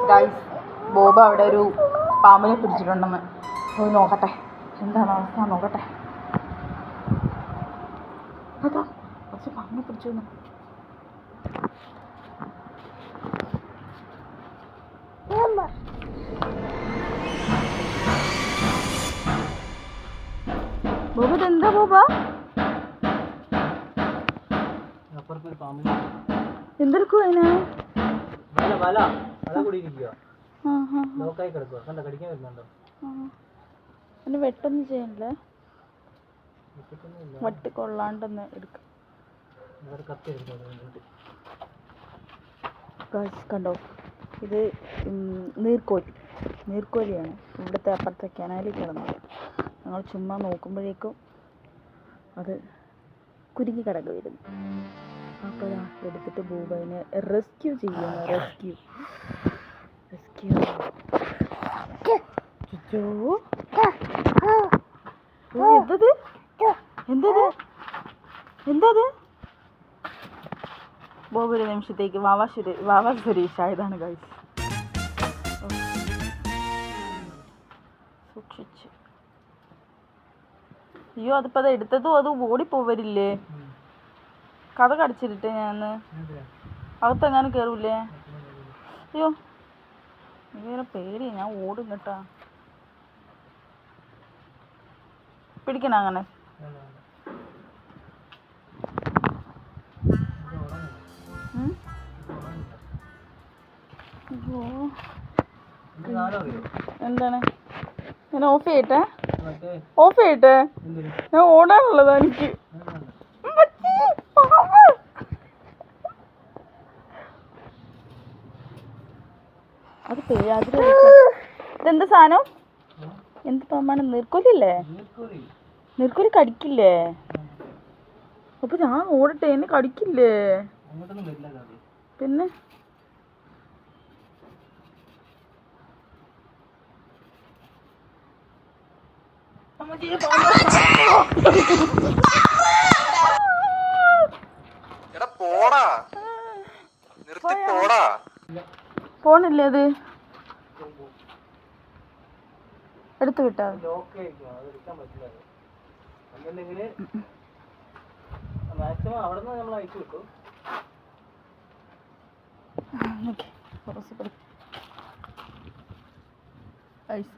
Guys, ബോബ അവിടെ ഒരു പാമ്പിനെ പിടിച്ചിട്ടുണ്ടെന്ന് പോയി നോക്കട്ടെ, എന്താണ് അവസ്ഥ നോക്കട്ടെ. അതാ കുറച്ച് പാമ്പിനെ പിടിച്ചു. ബോബ ഇതെന്താ ബോബ? എന്തെടുക്കുവാ അതിന് വെട്ടൊന്നും ചെയ്യണില്ലേ? വട്ടി കൊള്ളാണ്ടൊന്ന് എടുക്കാം. കണ്ടോ, ഇത് നീർക്കോലിയാണ്. ഇവിടുത്തെ അപ്പുറത്തെ കനാലിൽ കിടന്നത്. ഞങ്ങൾ ചുമ്മാ നോക്കുമ്പോഴേക്കും അത് കുരുങ്ങി കിടക്കുമായിരുന്നു. അപ്പോൾ എടുത്തിട്ട് ബൂബൈനെ റെസ്ക്യൂ ചെയ്യുന്നു. റെസ്ക്യൂ എന്തത്? ബോബ് ഒരു നിമിഷത്തേക്ക് വാവാ സുരേഷ് ആയതാണ് ഗൈസ്. സൂക്ഷിച്ച്. അയ്യോ, അതിപ്പോൾ അത് എടുത്തതും അത് ഓടിപ്പോവരില്ലേ? കഥ കടിച്ചിട്ട് ഞാൻ അകത്തെങ്ങാനും കയറൂലേ? അയ്യോ, വേറെ പേടിയാ, ഞാൻ ഓടും കേട്ടാ. പിടിക്കണ അങ്ങനെ? എന്താണ്? ഞാൻ ഓഫ് ചെയ്യട്ടെ? ഞാൻ ഓടാനുള്ളതാ എനിക്ക്. അത് ഇതെന്താ സാധനം? എന്ത് പാമ്പാണ്? നീർക്കോലില്ലേ? നീർക്കോലി കടിക്കില്ലേ? അപ്പൊ ഞാൻ ഓടട്ടെ, എന്നെ കടിക്കില്ലേ? പിന്നെ പോണില്ലേ? അത് എടുത്തു വിട്ടാ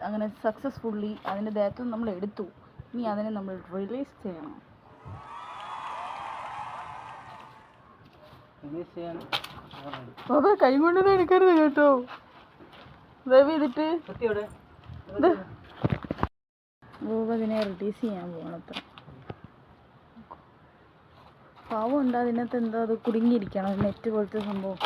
അങ്ങനെ സക്സസ്ഫുള്ളി അതിൻ്റെ ദേഹത്ത് നമ്മൾ എടുത്തു. ഇനി അതിനെ നമ്മൾ റിലീസ് ചെയ്യണം. ബാബ കൈ കൊണ്ടൊന്നും എടുക്കരുത് കേട്ടോ, ദയവ് ചെയ്തിട്ട്. ബാബ അതിനെ റിലീസ് ചെയ്യാൻ പോകണത്ര. പാവം ഉണ്ട്, അതിനകത്ത് എന്തോ അത് കുടുങ്ങിയിരിക്കണം, നെറ്റ് പോലത്തെ സംഭവം.